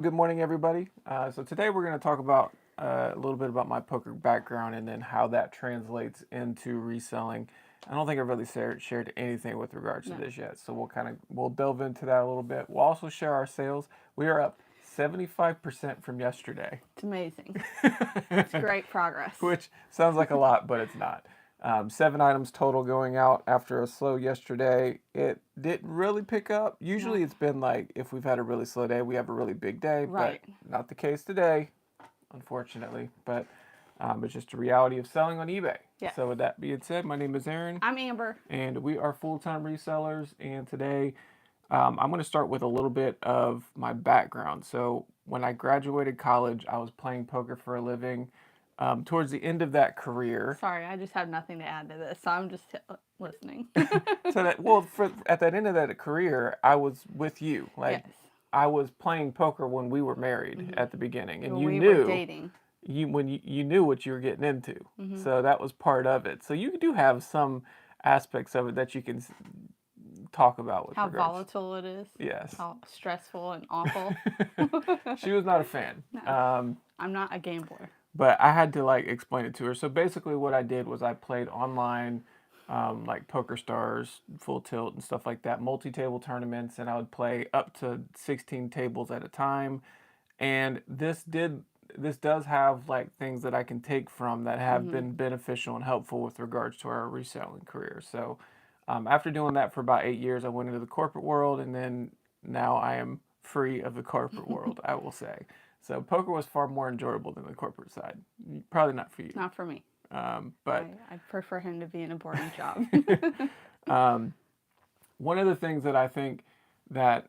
Good morning, everybody. So today we're going to talk about a little bit about my poker background and then how that translates into reselling. I don't think I've really shared anything with regards to No, this yet, so we'll delve into that a little bit. We'll also share our sales. We are up 75% from yesterday, it's amazing. It's great progress. which sounds like a lot, but it's not. 7 items total going out after a slow yesterday. It didn't really pick up. Usually No, it's been like if we've had a really slow day, we have a really big day, but right. not the case today, unfortunately. But it's just a reality of selling on eBay. Yes. So with that being said, my name is Aaron, I'm Amber. and we are full-time resellers. And today I'm going to start with a little bit of my background. So when I graduated college, I was playing poker for a living. Towards the end of that career, Sorry, I just have nothing to add to this, so I'm just listening. so that for at that end of that career, I was with you. Like Yes. I was playing poker when we were married Hmm. at the beginning, and Well, you we were knew dating. you knew what you were getting into. Hmm. So that was part of it. So you do have some aspects of it that you can talk about with How regards. volatile it is. Yes. How stressful and awful. She was not a fan. No, I'm not a gambler. But I had to like explain it to her. So basically, what I did was I played online, like Poker Stars, Full Tilt, and stuff like that, multi-table tournaments, and I would play up to 16 tables at a time. And this does have like things that I can take from that have Hmm. been beneficial and helpful with regards to our reselling career. So after doing that for about 8 years, I went into the corporate world, and then now I am free of the corporate world, I will say. So poker was far more enjoyable than the corporate side. Probably not for you, Not for me. but I prefer him to be in a boring job. um, one of the things that I think that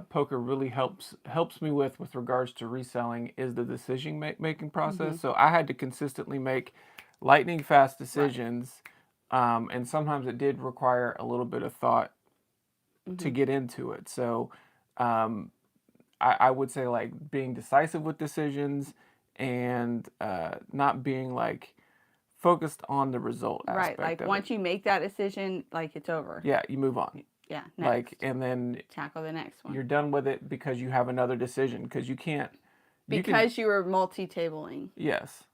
poker really helps me with regards to reselling is the decision making Hmm. process. So I had to consistently make lightning fast Right. decisions, and sometimes it did require a little bit of thought to Hmm. get into it. So um, I would say like being decisive with decisions and not being like focused on the result Right. aspect Like of it. once you make that decision, like it's over. Yeah, you move on. Yeah. Like, Next. and then Tackle the next you're one. done with it because you have another decision. Because you can't, you can, Because you were multi-tabling. yes,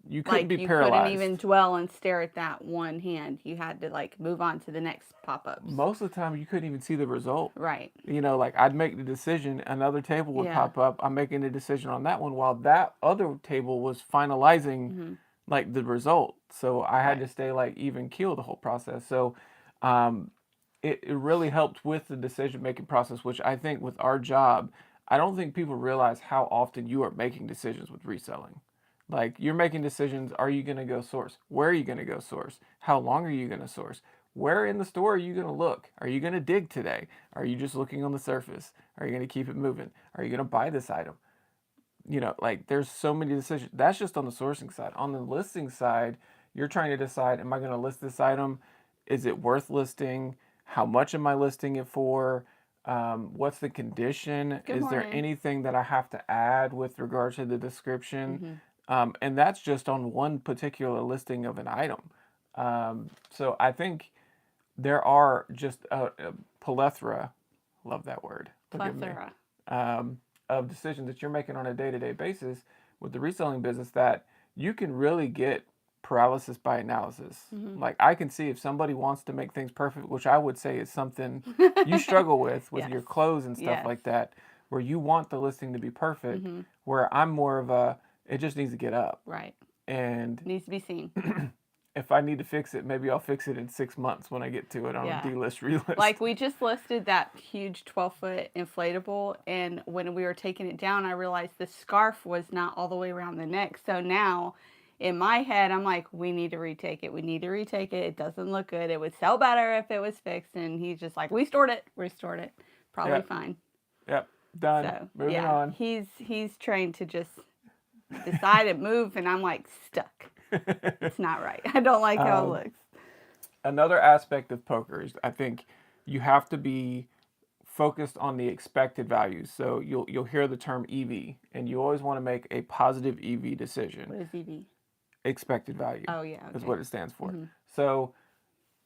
you couldn't Like be you couldn't paralyzed. even dwell and stare at that one hand. You had to like move on to the next pop-ups. Most of the time, you couldn't even see the result. Right. Like I'd make the decision, another table would Yeah. pop up. I'm making a decision on that one while that other table was finalizing Hmm. like the result. So I had Right. to stay like even keel the whole process. So um, it really helped with the decision making process, which I think with our job, I don't think people realize how often you are making decisions with reselling. Like you're making decisions, are you going to go source? Where are you going to go source? How long are you going to source? Where in the store are you going to look? Are you going to dig today? Are you just looking on the surface? Are you going to keep it moving? Are you going to buy this item? Like there's so many decisions. That's just on the sourcing side. On the listing side, you're trying to decide, am I going to list this item? Is it worth listing? How much am I listing it for? What's the condition? Good Is there morning. anything that I have to add with regards to the description? Hmm. And that's just on one particular listing of an item. So I think there are just a plethora, love that word, forgive me, Plethora. of decisions that you're making on a day to day basis with the reselling business that you can really get paralysis by analysis. Hmm. Like, I can see if somebody wants to make things perfect, which I would say is something you struggle with Yes. your clothes and stuff Yes. like that, where you want the listing to be perfect, Hmm. where I'm more of a, it just needs to get up. Right. And Needs to be seen. if I need to fix it, maybe I'll fix it in 6 months when I get to it on a Yeah. D-list, relist. Like we just listed that huge 12-foot inflatable, and when we were taking it down, I realized the scarf was not all the way around the neck. So now in my head, I'm like, we need to retake it. We need to retake it. It doesn't look good. It would sell better if it was fixed. And he's just like, we stored it. Restored it. Probably Yep, fine. yep, done. So Moving yeah, on. he's trained to just decide and move, and I'm like stuck. It's not right. I don't like how it um, looks. Another aspect of poker is I think you have to be focused on the expected values. So you'll hear the term EV, and you always want to make a positive EV decision. What is EV? Expected value Oh yeah, is okay. what it stands for. Hmm. So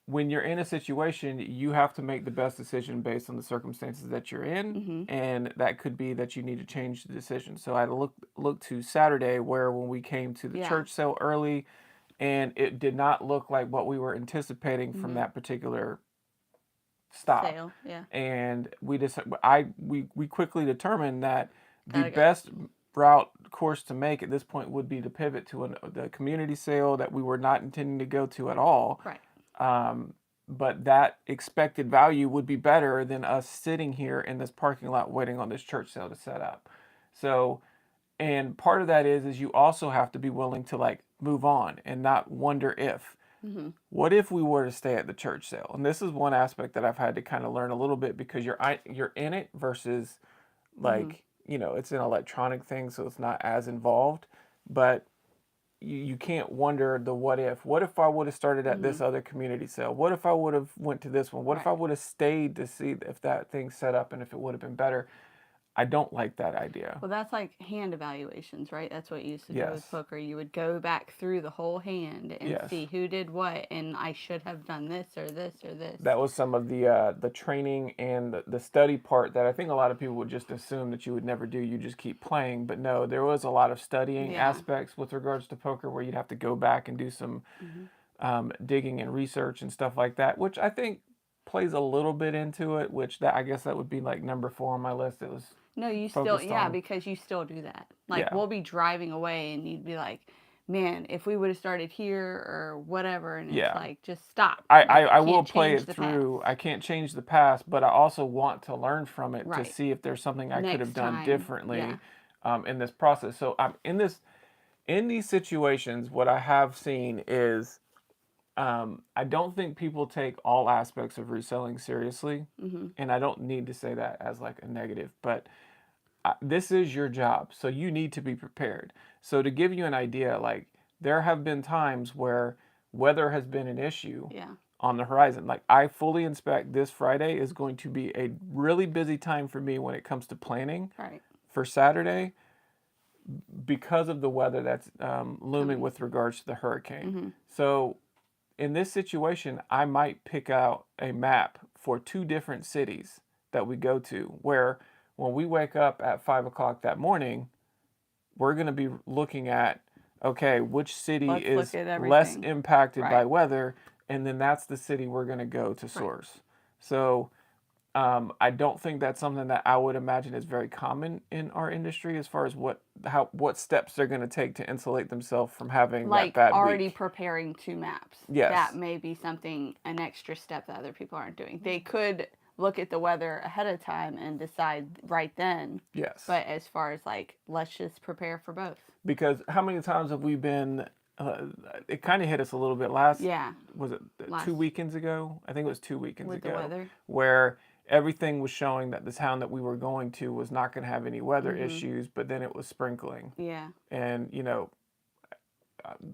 when you're in a situation, you have to make the best decision based on the circumstances that you're in, Mm-hmm. and that could be that you need to change the decision. So I had to look to Saturday, where when we came to the Yeah. church sale early, and it did not look like what we were anticipating from Mm-hmm. that particular stop. Sale. Yeah. And we quickly determined that the Gotta go. best route course to make at this point would be to pivot to the community sale that we were not intending to go to at all. Right. Um, but that expected value would be better than us sitting here in this parking lot waiting on this church sale to set up. So, and part of that is you also have to be willing to like move on and not wonder if. Mm-hmm. What if we were to stay at the church sale? And this is one aspect that I've had to kind of learn a little bit, because you're in it versus Mm-hmm. like, it's an electronic thing, so it's not as involved. But you can't wonder the what if. What if I would have started at Mm-hmm. this other community sale? What if I would have went to this one? What if I Right. would have stayed to see if that thing set up and if it would have been better? I don't like that idea. Well, that's like hand evaluations, right? That's what you used to do with Yes. poker. You would go back through the whole hand and Yes. see who did what, and I should have done this or this or this. That was some of the training and the study part that I think a lot of people would just assume that you would never do. You just keep playing. But no, there was a lot of studying Yeah. aspects with regards to poker where you'd have to go back and do some Mm-hmm. digging and research and stuff like that, which I think plays a little bit into it, which I guess that would be like number 4 on my list. It was No, you still, focused yeah, on, because you still do that. Like, yeah. we'll be driving away and you'd be like, man, if we would have started here or whatever. And Yeah. it's like, just stop. I You will can't play change it the through. past. I can't change the past, but I also want to learn from it to Right. see if there's something I could have Next done time. differently Yeah. in this process. So I'm in these situations. What I have seen is I don't think people take all aspects of reselling seriously, Mm-hmm. and I don't need to say that as like a negative, but this is your job, so you need to be prepared. So to give you an idea, like there have been times where weather has been an issue Yeah. on the horizon. Like I fully expect this Friday is going to be a really busy time for me when it comes to planning Right. for Saturday, because of the weather that's looming with regards to the hurricane. Mm-hmm. So in this situation, I might pick out a map for 2 different cities that we go to, where when we wake up at 5 o'clock that morning, we're going to be looking at, okay, which city Let's is look at less everything. impacted by Right. weather, and then that's the city we're going to go to source. So I don't think that's something that I would imagine is very common in our industry, as far as what steps they're going to take to insulate themselves from having Like that bad already week. preparing 2 maps. Yes. That may be something, an extra step that other people aren't doing. They could look at the weather ahead of time and decide right then. Yes. But as far as like, let's just prepare for both. Because how many times have we been? It kind of hit us a little bit last. Yeah. Was it Last- 2 weekends ago? I think it was 2 weekends With ago. the weather. Where everything was showing that the town that we were going to was not going to have any weather Mm-hmm. issues, but then it was sprinkling. Yeah. And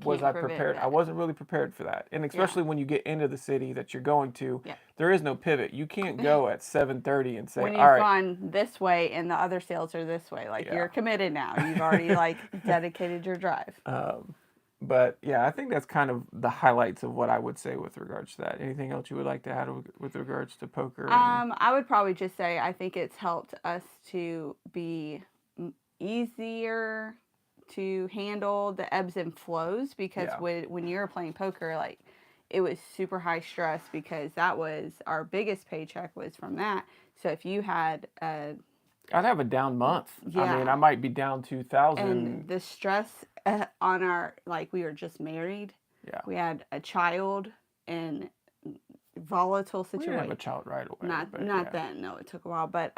was Can't I prevent prepared? I that. wasn't really prepared for that. And especially when you get into the city that you're going to, there is no pivot. You can't go at 7:30 and say, When all you've right. gone this way and the other sales are this way, like you're committed now. You've already like dedicated your drive. But yeah, I think that's kind of the highlights of what I would say with regards to that. Anything else you would like to add with regards to poker? I would probably just say I think it's helped us to be easier to handle the ebbs and flows, because when you're playing poker, like it was super high stress, because that was our biggest paycheck was from that. So if you had I'd have a down month. Yeah. I mean, I might be down 2,000. And the stress on our, like, we were just married. Yeah. We had a child and volatile We situation. didn't have a child right away. Not then. No, it took a while. But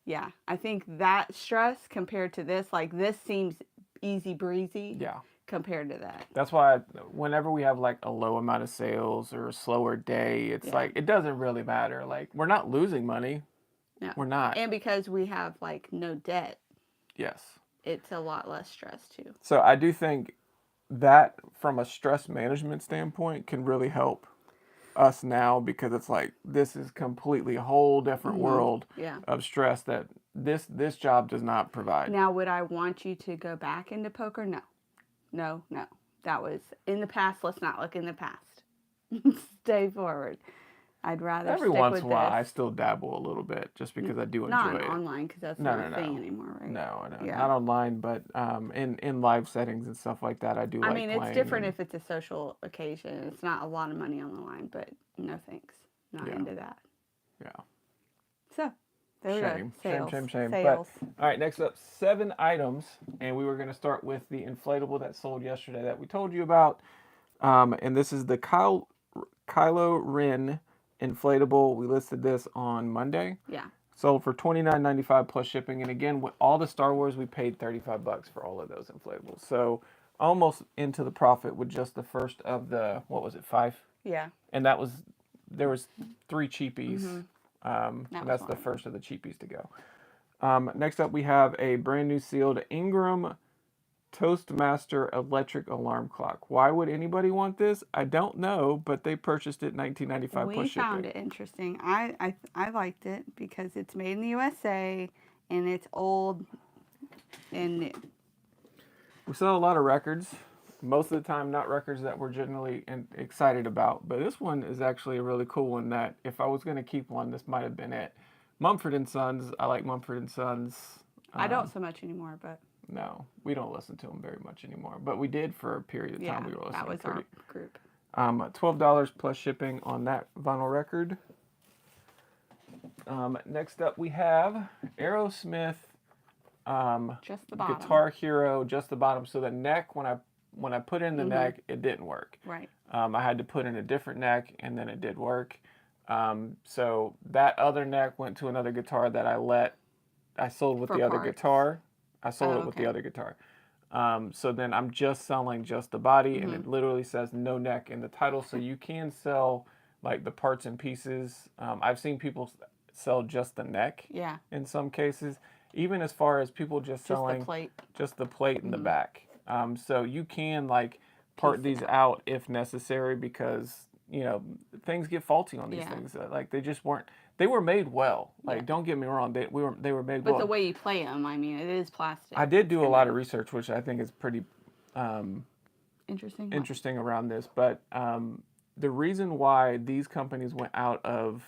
yeah, I think that stress compared to this, like this seems easy breezy. Yeah. Compared to that. That's why whenever we have like a low amount of sales or a slower day, it's like it doesn't really matter. Like we're not losing money. No. We're not. And because we have like no debt. Yes. It's a lot less stress too. So I do think that from a stress management standpoint can really help us now, because it's like this is completely a whole different world of stress that this job does not provide. Now, would I want you to go back into poker? No. No. That was in the past. Let's not look in the past. Stay forward. I'd rather Every stick once in with a while, this. I still dabble a little bit just because I do Not enjoy on it. online because that's No, not no, a thing no. anymore, right? No, no, Yeah. not online, but in live settings and stuff like that, I do I like mean, it's playing different and if it's a social occasion. It's not a lot of money on the line, but no thanks. Not yeah, into that. yeah. So, there we go. Shame, shame, Sales. shame, shame. But Sales. all right, next up, 7 items, and we were going to start with the inflatable that sold yesterday that we told you about. And this is the Kylo Ren inflatable. We listed this on Monday. Yeah. Sold for $29.95 plus shipping. And again, with all the Star Wars, we paid $35 for all of those inflatables. So almost into the profit with just the first of the, what was it, 5? Yeah. And there was 3 cheapies. And that's the one. first of the cheapies to go. Next up, we have a brand new sealed Ingram Toastmaster electric alarm clock. Why would anybody want this? I don't know, but they purchased it $19.95 We plus found shipping. it interesting. I liked it because it's made in the USA and it's old and new. We sell a lot of records. Most of the time, not records that we're generally excited about. But this one is actually a really cool one that if I was going to keep one, this might have been it. Mumford and Sons. I like Mumford and Sons. I don't so much anymore, but No, we don't listen to them very much anymore. But we did for a period of time. yeah, We were listening that was pretty. our group. $12 plus shipping on that vinyl record. Next up, we have Aerosmith Just the bottom. Guitar Hero, just the bottom. So the neck, when I put in the neck, it didn't work. Right. I had to put in a different neck, and then it did work. So that other neck went to another guitar that I sold with For the other parts. guitar. I sold Oh, it with the okay. other guitar. So then I'm just selling just the body, and it literally says no neck in the title. So you can sell like the parts and pieces. I've seen people sell just the neck Yeah. in some cases, even as far as people just Just the selling plate. just the plate in the back. So you can like part Piece it these out if necessary because things get faulty on these Yeah. things. Like they just weren't. They were made well. Like Yeah. don't get me wrong, they were made But well. the way you play them, I mean, it is plastic. I did It's do a gonna lot be of research, which I think is pretty interesting. interesting around this. But the reason why these companies went out of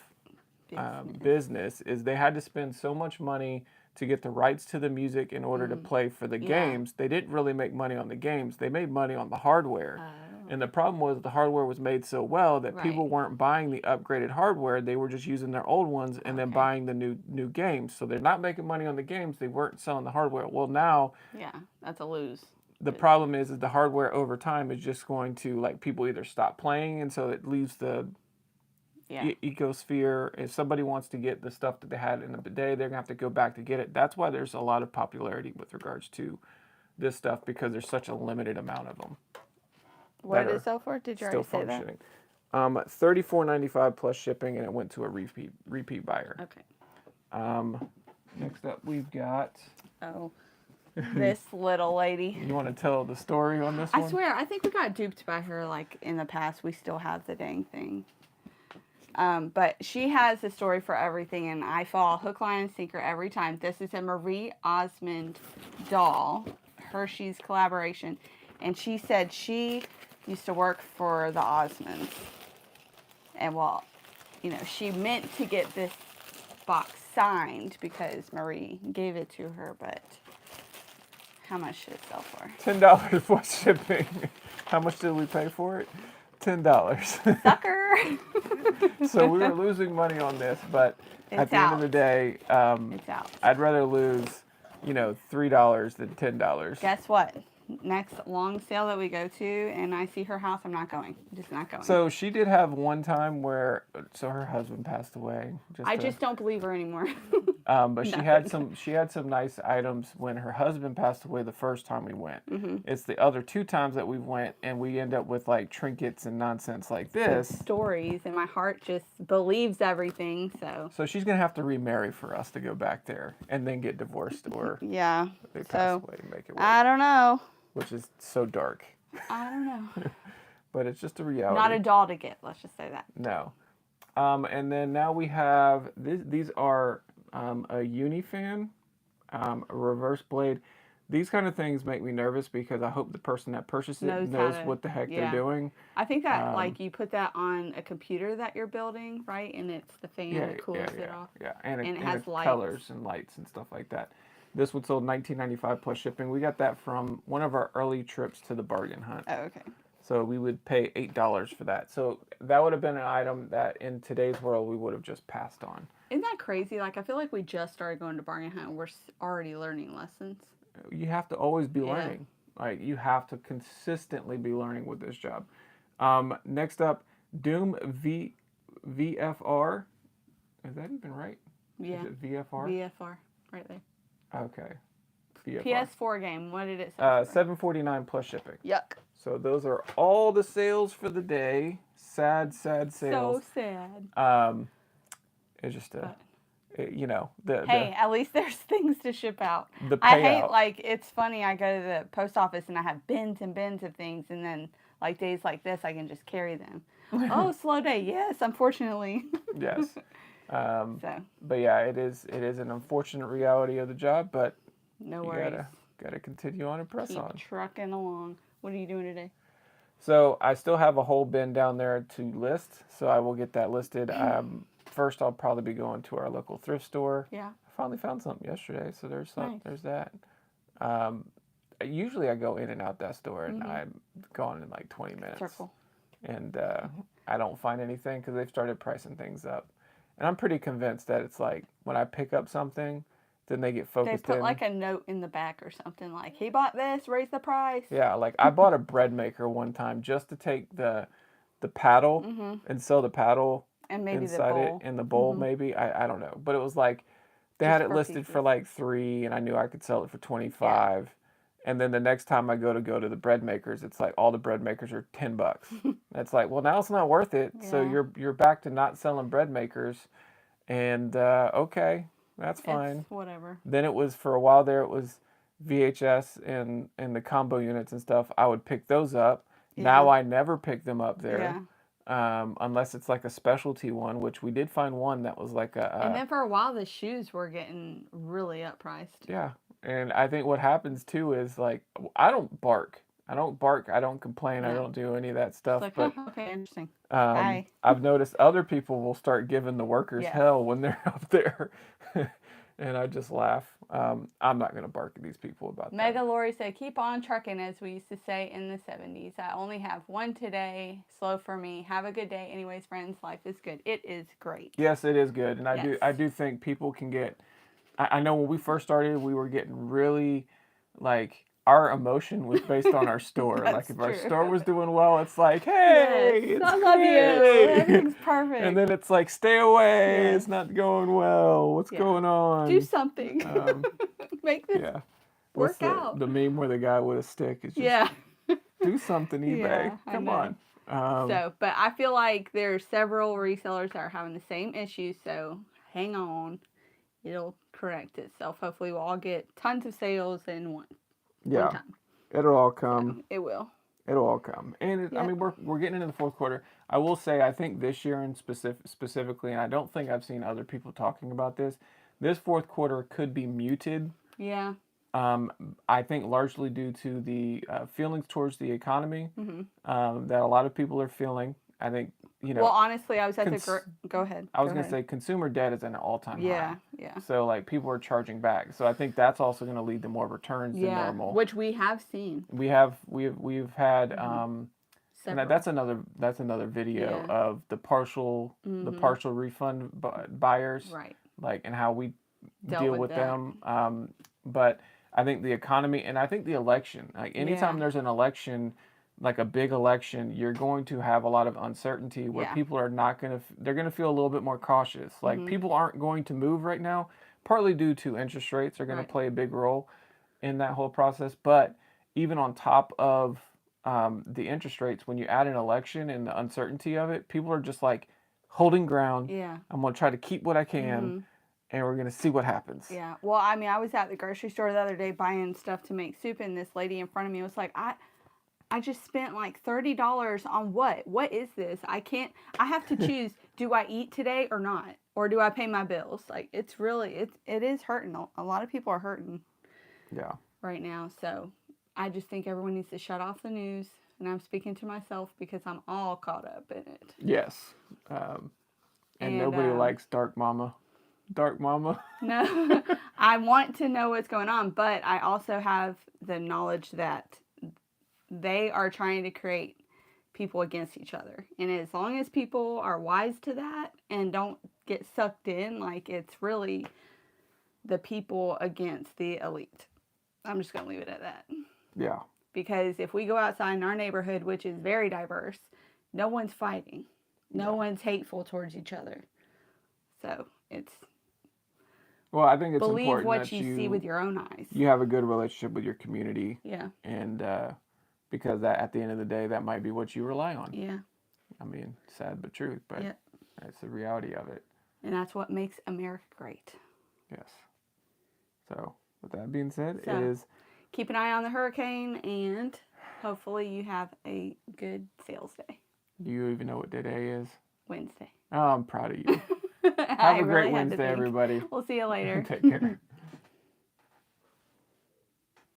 business is they had to spend so much money to get the rights to the music in order to play for the games. They didn't really make money on the games. They made money on the hardware. And the problem was the hardware was made so well that people Right. weren't buying the upgraded hardware. They were just using their old ones and then Okay. buying the new games. So they're not making money on the games. They weren't selling the hardware. Well, now Yeah, that's a lose. the problem is the hardware over time is just going to like people either stop playing and so it leaves the Yeah. ecosphere. If somebody wants to get the stuff that they had in the day, they're gonna have to go back to get it. That's why there's a lot of popularity with regards to this stuff because there's such a limited amount of them What that did are it sell for? Did you still already say that? functioning. $34.95 plus shipping, and it went to a repeat buyer. Okay. Next up, we've got. Oh, this little lady. You want to tell the story on this I one? swear, I think we got duped by her like in the past. We still have the dang thing. But she has a story for everything, and I fall hook, line, and sinker every time. This is a Marie Osmond doll, Hershey's collaboration, and she said she used to work for the Osmonds, and well, she meant to get this box signed because Marie gave it to her, but how much should it sell for? $10 plus shipping. How much did we pay for it? $10. Sucker! So we were losing money on this, but at the end of the day, It's out. I'd rather lose, $3 than $10. Guess what? Next long sale that we go to and I see her house, I'm not going. I'm just not going. So she did have one time where, her husband passed away. I just don't believe her anymore. But she had some nice items when her husband passed away the first time we went. It's the other 2 times that we went and we end up with like trinkets and nonsense like this. Stories, and my heart just believes everything. So So she's gonna have to remarry for us to go back there and then get divorced or yeah. they pass away and make it work. I don't know. Which is so dark. I don't know. But it's just a reality. Not a doll to get. Let's just say that. No. And then now we have these are a Unifan, a reverse blade. these kind of things make me nervous because I hope the person that purchased it Knows how knows to, what the heck they're yeah. doing. I think that Um, like you put that on a computer that you're building, right? And it's the fan yeah, that cools it off, yeah, and it and has it lights. colors and lights and stuff like that. This one sold 19.95 plus shipping. We got that from one of our early trips to the bargain hunt. Oh, okay. So we would pay $8 for that. So that would have been an item that in today's world we would have just passed on. Isn't that crazy? Like I feel like we just started going to bargain hunt. We're already learning lessons. You have to always be Yeah. learning. Like you have to consistently be learning with this job. Next up, Doom VFR. Is that even right? Yeah. Is it VFR? VFR, right there. Okay. VFR. PS4 game. What did it say? $7.49 plus shipping. Yuck. So those are all the sales for the day. Sad sales. So sad. It's just But you know, hey, at least there's things to ship out. the I hate, payout. like, it's funny, I go to the post office and I have bins and bins of things, and then, like, days like this, I can just carry them. Oh, slow day. Yes, unfortunately. Yes. So, But yeah, it is an unfortunate reality of the job, but no you worries. gotta continue on and press Keep on. trucking along. What are you doing today? So I still have a whole bin down there to list, so I will get that listed. First, I'll probably be going to our local thrift store. Yeah. I finally found something yesterday, so there's Nice. there's that. Um, Usually I go in and out that store, and I'm gone in like 20 minutes. Circle. And I don't find anything because they've started pricing things up. And I'm pretty convinced that it's like when I pick up something, then they get They focused put in. like a note in the back or something like, he bought this, raise the price. Yeah, like I bought a bread maker one time just to take the paddle and sell the paddle And maybe the inside bowl. it in the bowl maybe. I don't know. But it was like they Just had it for listed for pieces. like 3 and I knew I could sell it for 25. And then the next time I go to the bread makers, it's like all the bread makers are $10. It's like, well, now it's not worth it. So Yeah. you're back to not selling bread makers. And okay, that's fine. It's whatever. Then it was for a while there. It was VHS and the combo units and stuff. I would pick those up. Now Yeah. I never pick them up there, Yeah. unless it's like a specialty one, which we did find one that was like And then for a while, the shoes were getting really uppriced. yeah. And I think what happens too is like I don't bark. I don't complain. I No. don't do any of that stuff. It's like, But oh, okay, interesting. Bye. I've noticed other people will start giving the workers Yes. hell when they're up there. And I just laugh. I'm not going to bark at these people about that. Mega Lori said, keep on trucking, as we used to say in the 70s. I only have one today. Slow for me. Have a good day. Anyways, friends, life is good. It is great. Yes, it is good. And Yes. I do think people can get, I know when we first started, we were getting really, like, our emotion was based on our store. Like, That's if our true. store was doing well, it's like, hey, Yes, it's I love you. great. Everything's perfect. And then it's like, stay away. Yes. It's not going well. What's Yeah. going on? Do something. Make this Yeah. work What's out. the meme where the guy with a stick is just, Yeah. do something, eBay. Yeah, I Come know. on. So, but I feel like there's several resellers that are having the same issue. So hang on. It'll correct itself. Hopefully we'll all get tons of sales in one Yeah. time. It'll all come. It will. It'll all come. And I Yep. mean, we're getting into the fourth quarter. I will say, I think this year in specifically, and I don't think I've seen other people talking about this. This fourth quarter could be muted. Yeah. I think largely due to the feelings towards the economy that a lot of people are feeling. I think Well, honestly, I was at cons- go ahead. I was Go going to ahead. say consumer debt is at an all-time Yeah. high. Yeah. So like people are charging back. So I think that's also going to lead to more returns than Yeah. normal. Which we have seen. We've had and Several. that's another video Yeah. of the partial refund buyers, Right. like, and how we Dealt deal with with that. them. But I think the economy and I think the election, like anytime Yeah. there's an election, like a big election, you're going to have a lot of uncertainty where Yeah. people are not going to they're going to feel a little bit more cautious. Like people aren't going to move right now, partly due to interest rates are going Right. to play a big role in that whole process. But even on top of the interest rates, when you add an election and the uncertainty of it, people are just like holding ground. Yeah. I'm going to try to keep what I can, and we're going to see what happens. Yeah. Well, I mean, I was at the grocery store the other day buying stuff to make soup, and this lady in front of me was like, I just spent like $30 on what? What is this? I have to choose, do I eat today or not? Or do I pay my bills? Like, it is hurting. A lot of people are hurting. Yeah. right now. So I just think everyone needs to shut off the news. And I'm speaking to myself because I'm all caught up in it. Yes. Um, and And nobody likes Dark Mama. Dark Mama. no, I want to know what's going on, but I also have the knowledge that they are trying to create people against each other. And as long as people are wise to that and don't get sucked in, like it's really the people against the elite. I'm just going to leave it at that. Yeah. Because if we go outside in our neighborhood, which is very diverse, no one's fighting. No one's hateful towards each other. So it's Well, I think it's believe important what that you see with your own eyes. you have a good relationship with your community. Yeah. And because that at the end of the day, that might be what you rely on. Yeah. I mean, sad but true, but Yep. that's the reality of it. And that's what makes America great. Yes. So, with that being said, So, is keep an eye on the hurricane, and hopefully you have a good sales day. do you even know what today is? Wednesday. Oh, I'm proud of you. Have Have a great Wednesday, everybody. We'll see you later. Take care.